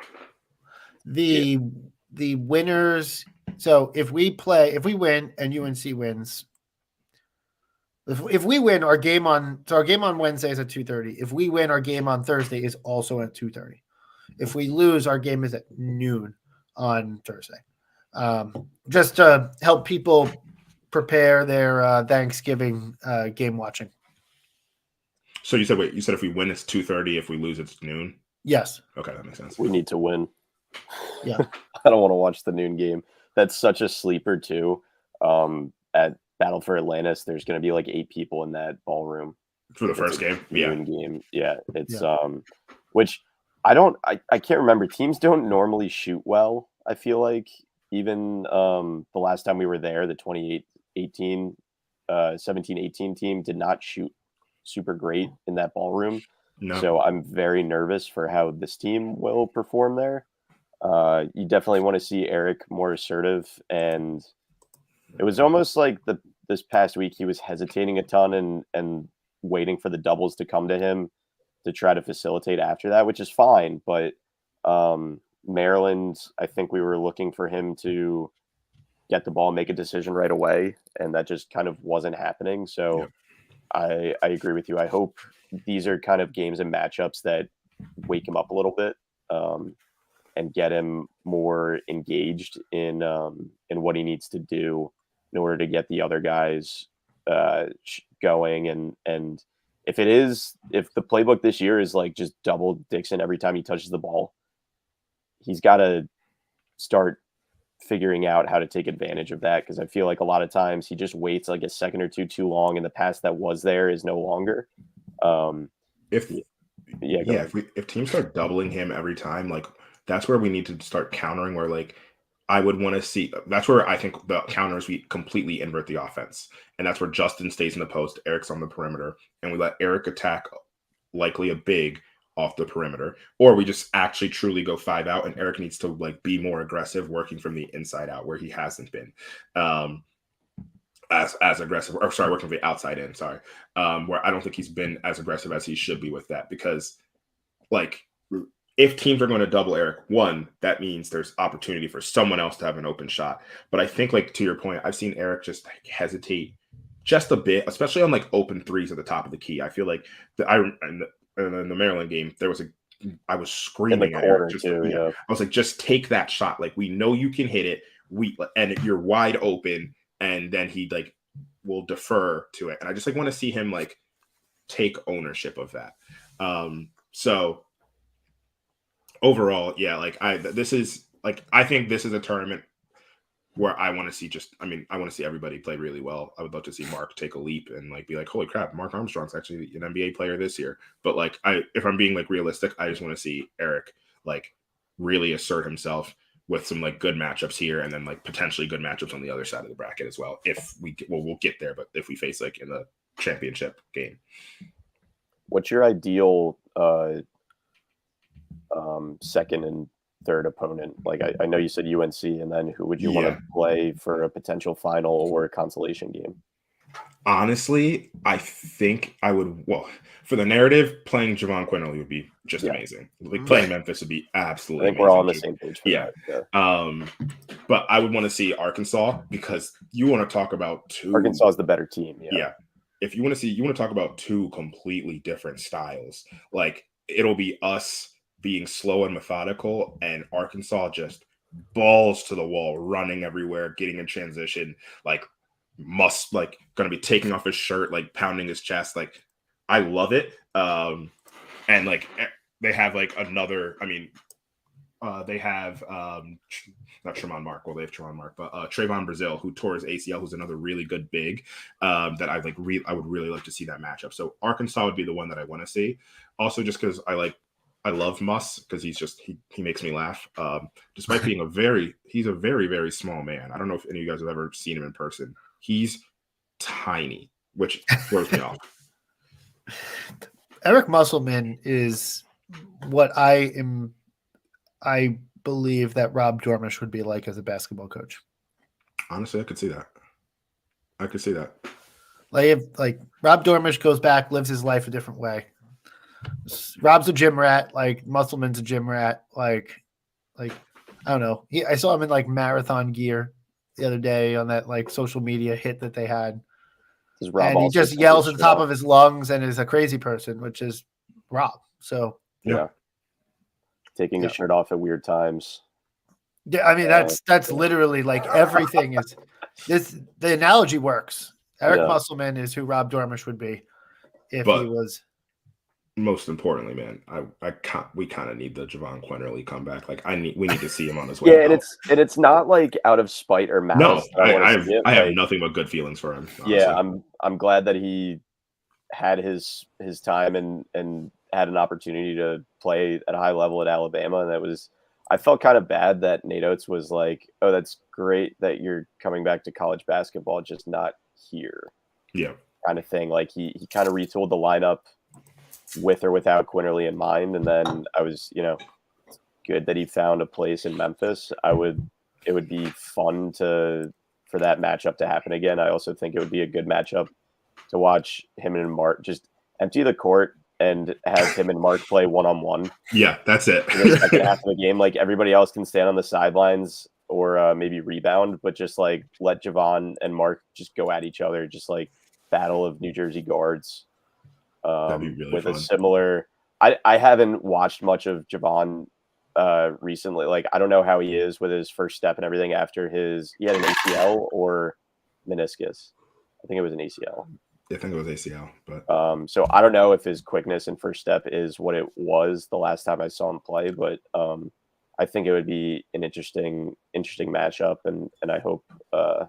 The winners. So if we win and UNC wins, if we win, our game on Wednesday is at 2:30. If we win, our game on Thursday is also at 2:30. If we lose, our game is at noon on Thursday. Just to help people prepare their Thanksgiving game watching. So you said if we win, it's 2:30. If we lose, it's noon. Yes. Okay, that makes sense. We need to win. Yeah. I don't want to watch the noon game. That's such a sleeper too. At Battle for Atlantis, there's going to be 8 people in that ballroom for the first game. Game. Yeah. It's which I can't remember. Teams don't normally shoot well. I feel like even the last time we were there, the 17-18 team did not shoot super great in that ballroom. No. So I'm very nervous for how this team will perform there. You definitely want to see Eric more assertive, and it was almost like this past week he was hesitating a ton and waiting for the doubles to come to him to try to facilitate after that, which is fine. But Maryland, I think we were looking for him to get the ball and make a decision right away, and that just kind of wasn't happening. So yeah. I agree with you. I hope these are kind of games and matchups that wake him up a little bit and get him more engaged in what he needs to do in order to get the other guys going. And if the playbook this year is just double Dixon every time he touches the ball, he's got to start figuring out how to take advantage of that, because I feel like a lot of times he just waits a second or two too long, and the pass that was there is no longer. If teams start doubling him every time, that's where we need to start countering, where I would want to see, that's where I think the counters, we completely invert the offense. And that's where Justin stays in the post, Eric's on the perimeter, and we let Eric attack likely a big off the perimeter, or we just actually truly go 5 out, and Eric needs to be more aggressive, working from the inside out where he hasn't been as aggressive, or working from the outside in, where I don't think he's been as aggressive as he should be with that, because if teams are going to double Eric, one, that means there's opportunity for someone else to have an open shot. But I think, to your point, I've seen Eric just hesitate just a bit, especially on open threes at the top of the key. I feel like in the Maryland game, I was screaming at Eric. I was just take that shot. We know you can hit it. And you're wide open, and then he will defer to it. And I just want to see him take ownership of that. So overall, I think this is a tournament where I want to see I want to see everybody play really well. I would love to see Mark take a leap and be holy crap, Mark Armstrong's actually an NBA player this year. But if I'm being realistic, I just want to see Eric really assert himself, with some like good matchups here, and then like potentially good matchups on the other side of the bracket as well. If we we'll get there, but if we face like in the championship game. What's your ideal second and third opponent? Like I know you said UNC, and then who would you want to play for a potential final or a consolation game? Honestly, I think I would. Well, for the narrative, playing Javon Quinterly would be just amazing. Like playing Memphis would be absolutely. I think amazing. we're all on the same page. For that. But I would want to see Arkansas, because you want to talk about two. Arkansas is the better team. Yeah. If you want to talk about two completely different styles. Like it'll be us being slow and methodical, and Arkansas just balls to the wall, running everywhere, getting in transition, like gonna be taking off his shirt, like pounding his chest. Like I love it. And like they have like another, they have not Tremont Mark, well they have Tremont Mark, but Trayvon Brazil, who tore his ACL, who's another really good big that I would really like to see that matchup. So Arkansas would be the one that I want to see. Also just because I love Muss, because he makes me laugh. Despite being he's a very, very small man. I don't know if any of you guys have ever seen him in person. He's tiny, which throws me off. Eric Musselman is what I believe that Rob Dormish would be like as a basketball coach. Honestly, I could see that. Like Rob Dormish goes back, lives his life a different way. Rob's a gym rat. Like Musselman's a gym rat. Like I don't know. I saw him in like marathon gear the other day on that like social media hit that they had. And he just yells at the top of his lungs and is a crazy person, which is Rob. So taking his shirt off at weird times. Yeah, I mean that's literally like everything is this. The analogy works. Eric Musselman is who Rob Dormish would be if he was. Most importantly, man, we kind of need the Javon Quinterly comeback. Like we need to see him on his way. Yeah, and it's not like out of spite or malice. No, I have nothing but good feelings for him. Honestly. Yeah, I'm glad that he had his time and had an opportunity to play at a high level at Alabama, and I felt kind of bad that Nate Oates was like, "Oh, that's great that you're coming back to college basketball, just not here." Yeah, kind of thing. Like he kind of retooled the lineup with or without Quinterly in mind, and then I was, good that he found a place in Memphis. It would be fun for that matchup to happen again. I also think it would be a good matchup to watch him and Mark just empty the court and have him and Mark play one-on-one. Yeah, that's it. In the second half of the game, like everybody else can stand on the sidelines or maybe rebound, but just like let Javon and Mark just go at each other, just like battle of New Jersey guards. That'd be really with fun. A similar, I haven't watched much of Javon recently. Like I don't know how he is with his first step and everything after he had an ACL or meniscus. I think it was an ACL. I think it was ACL, but so I don't know if his quickness and first step is what it was the last time I saw him play, but I think it would be an interesting matchup, and I hope, like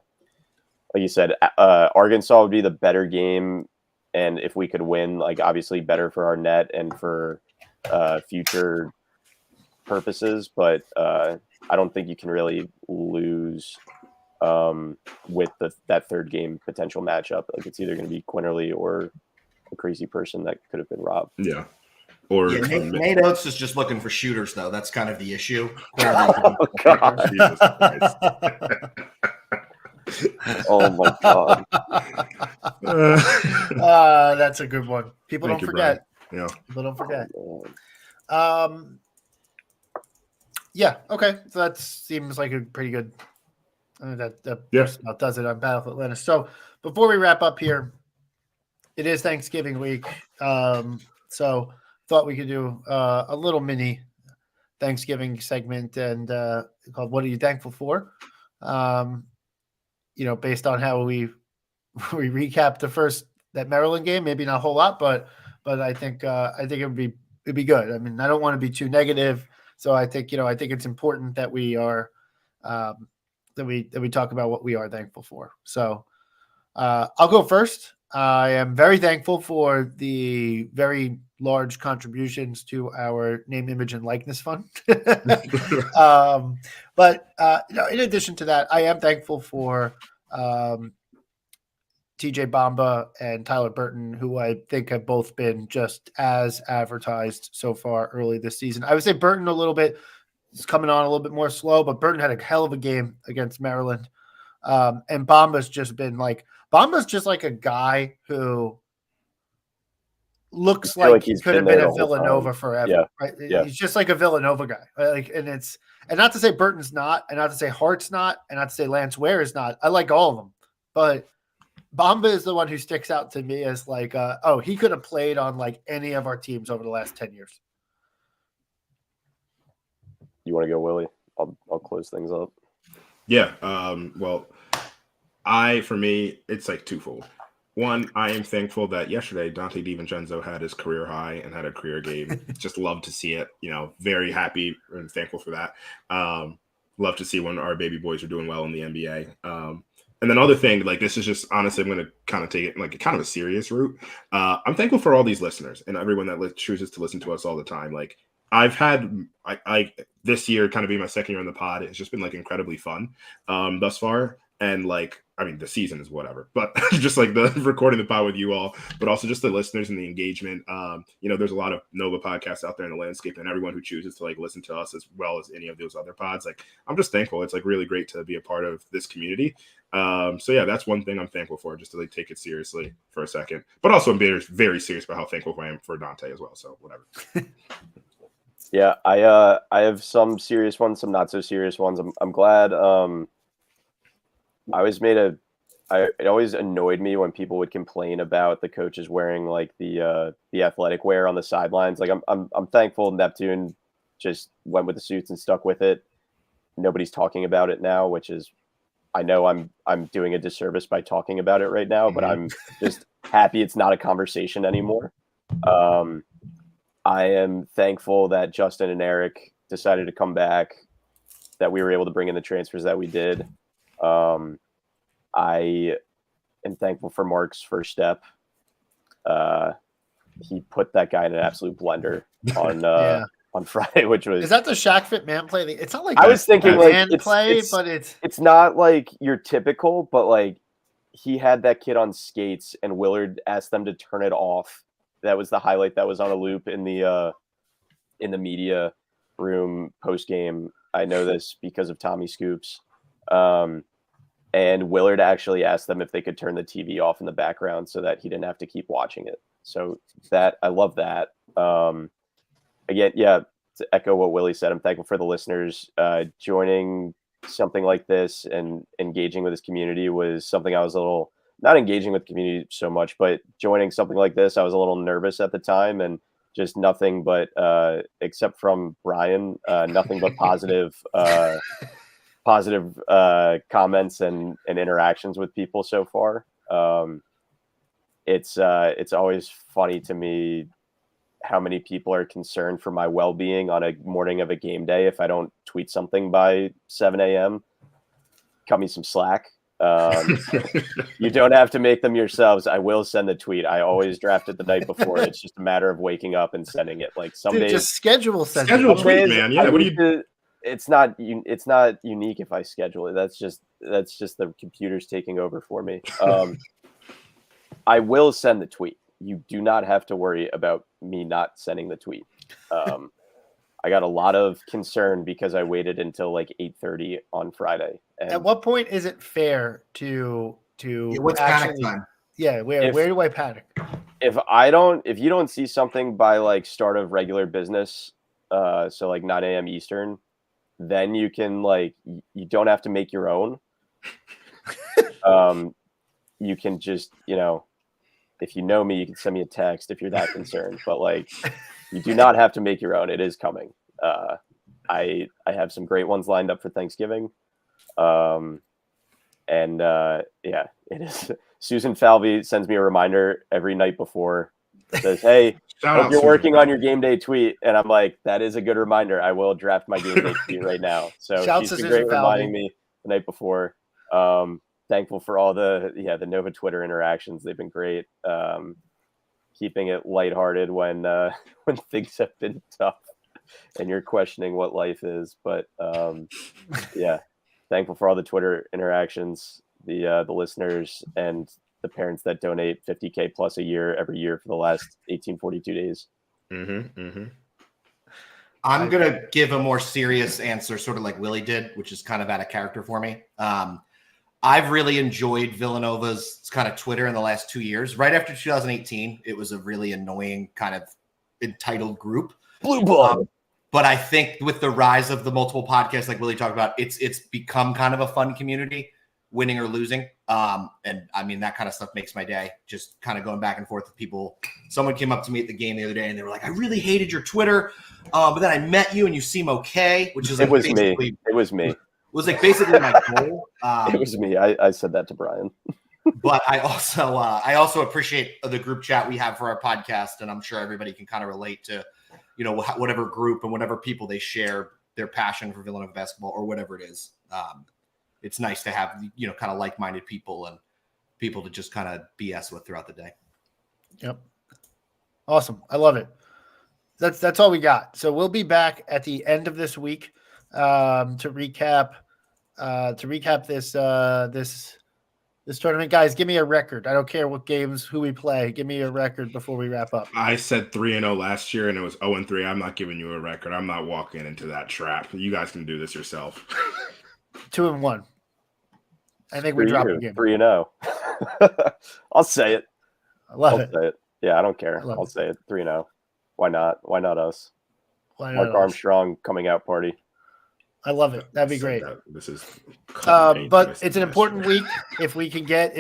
you said, Arkansas would be the better game. And if we could win, like obviously better for our net and for future purposes, but I don't think you can really lose with that third game potential matchup. Like it's either going to be Quinterly or a crazy person that could have been Rob. Yeah. Or Nate Oates is just looking for shooters, though. That's kind of the issue. Oh, God. Jesus Christ. Oh my God. That's a good one. People don't forget. Yeah. People don't forget. Yeah. Okay. So that seems like a pretty good. That about does it on Battlefield Atlanta. So before we wrap up here, it is Thanksgiving week. So thought we could do a little mini Thanksgiving segment and called "What Are You Thankful For?" Based on how we recap that Maryland game, maybe not a whole lot, but I think it'd be good. I mean, I don't want to be too negative, so I think it's important that we are that we talk about what we are thankful for. So I'll go first. I am very thankful for the very large contributions to our name, image, and likeness fund. But in addition to that, I am thankful for TJ Bamba and Tyler Burton, who I think have both been just as advertised so far early this season. I would say Burton a little bit is coming on a little bit more slow, but Burton had a hell of a game against Maryland. And Bamba's just like a guy who looks like he could have been at Villanova forever. Yeah. Right? Yeah. He's just like a Villanova guy. Like, and not to say Burton's not, and not to say Hart's not, and not to say Lance Ware is not. I like all of them, but Bamba is the one who sticks out to me as like, he could have played on like any of our teams over the last 10 years. You want to go, Willie? I'll close things up. Yeah. Well, for me, it's like twofold. One, I am thankful that yesterday Dante DiVincenzo had his career high and had a career game. Just love to see it. Very happy and thankful for that. Love to see when our baby boys are doing well in the NBA. And then other thing, like this is just honestly, I'm going to kind of take it like kind of a serious route. I'm thankful for all these listeners and everyone that chooses to listen to us all the time. Like I've had, this year kind of be my second year on the pod. It's just been like incredibly fun thus far. And like, I mean, the season is whatever, but just like the recording the pod with you all, but also just the listeners and the engagement. There's a lot of Nova podcasts out there in the landscape, and everyone who chooses to like listen to us as well as any of those other pods. Like, I'm just thankful. It's like really great to be a part of this community. So yeah, that's one thing I'm thankful for, just to like take it seriously for a second, but also I'm very, very serious about how thankful I am for Dante as well. So whatever. Yeah, I have some serious ones, some not so serious ones. I'm glad. It always annoyed me when people would complain about the coaches wearing like the athletic wear on the sidelines. Like I'm thankful Neptune just went with the suits and stuck with it. Nobody's talking about it now, which is, I know I'm doing a disservice by talking about it right now, but I'm just happy it's not a conversation anymore. I am thankful that Justin and Eric decided to come back, that we were able to bring in the transfers that we did. I am thankful for Mark's first step. He put that guy in an absolute blender on Friday, which was. Is that the Shaq Fit Man play? It's not like I was thinking like it's not like your typical, but like he had that kid on skates and Willard asked them to turn it off. That was the highlight that was on a loop in the media room post game. I know this because of Tommy Scoops. And Willard actually asked them if they could turn the TV off in the background so that he didn't have to keep watching it. So I love that. Again, yeah, to echo what Willie said, I'm thankful for the listeners. Joining something like this and engaging with this community was something I was not engaging with the community so much, but joining something like this, I was a little nervous at the time, and just nothing but, except from Brian, nothing but positive comments and interactions with people so far. It's always funny to me how many people are concerned for my well-being on a morning of a game day. If I don't tweet something by 7 a.m., cut me some slack. You don't have to make them yourselves. I will send the tweet. I always draft it the night before. It's just a matter of waking up and sending it. Like some days, just schedule tweet, man. Yeah, what do you? It's not unique if I schedule it. That's just the computer's taking over for me. I will send the tweet. You do not have to worry about me not sending the tweet. I got a lot of concern because I waited until like 8:30 on Friday. And at what point is it fair to what's panic time? Yeah, where do I panic? If you don't see something by like start of regular business, so like 9 a.m. Eastern, then you can you don't have to make your own. You can just, if you know me, you can send me a text if you're that concerned, but you do not have to make your own. It is coming. I have some great ones lined up for Thanksgiving. Yeah, it is. Susan Falvey sends me a reminder every night before. Says, "Hey, hope you're working on your game day tweet," and I'm like, "That is a good reminder. I will draft my game day tweet right now." So she's been great reminding me the night before. thankful for all the Nova Twitter interactions. They've been great. Keeping it lighthearted when when things have been tough and you're questioning what life is. But yeah, thankful for all the Twitter interactions, the listeners, and the parents that donate $50K plus a year every year for the last 1842 days. I'm going to give a more serious answer, sort of like Willie did, which is kind of out of character for me. I've really enjoyed Villanova's kind of Twitter in the last 2 years. Right after 2018, it was a really annoying kind of entitled group. Blue blood. But I think with the rise of the multiple podcasts, like Willie talked about, it's become kind of a fun community, winning or losing. And I mean, that kind of stuff makes my day, just kind of going back and forth with people. Someone came up to me at the game the other day and they were like, I really hated your Twitter. But then I met you and you seem okay, which is like, it was me. It was like basically my goal. It was me. I said that to Brian. But I also appreciate the group chat we have for our podcast. And I'm sure everybody can kind of relate to, whatever group and whatever people they share their passion for Villanova basketball or whatever it is. It's nice to have, kind of like-minded people and people to just kind of BS with throughout the day. Yep. Awesome. I love it. That's all we got. So we'll be back at the end of this week to recap this tournament. Guys, give me a record. I don't care what games, who we play. Give me a record before we wrap up. I said 3-0 last year, and it was 0-3. I'm not giving you a record. I'm not walking into that trap. You guys can do this yourself. 2-1. I think we dropped a game. 3-0. I'll say it. I'll say it. Yeah, I don't care. I'll say it. 3-0. Why not? Why not us? Mark Armstrong coming out party. I love it. That'd be great. This is, but it's an important week. If we can get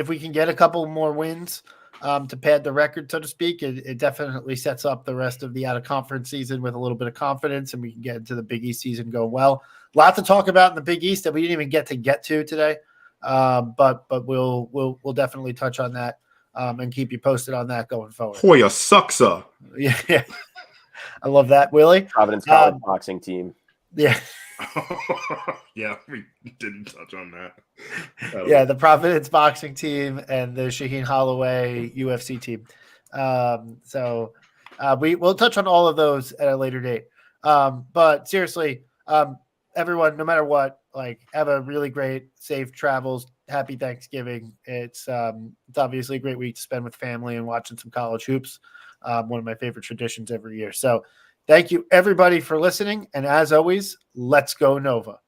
a couple more wins to pad the record, so to speak, it definitely sets up the rest of the out of conference season with a little bit of confidence, and we can get into the Big East season going well. A lot to talk about in the Big East that we didn't even get to today, but we'll definitely touch on that and keep you posted on that going forward. Hoya Suxa. Yeah. I love that, Willie. Providence College boxing team. Yeah. Yeah, we didn't touch on that. The Providence boxing team and the Shaheen Holloway UFC team. We'll touch on all of those at a later date. But seriously, everyone, no matter what, have a really great, safe travels. Happy Thanksgiving. It's obviously a great week to spend with family and watching some college hoops. One of my favorite traditions every year. So thank you, everybody, for listening. And as always, let's go Nova.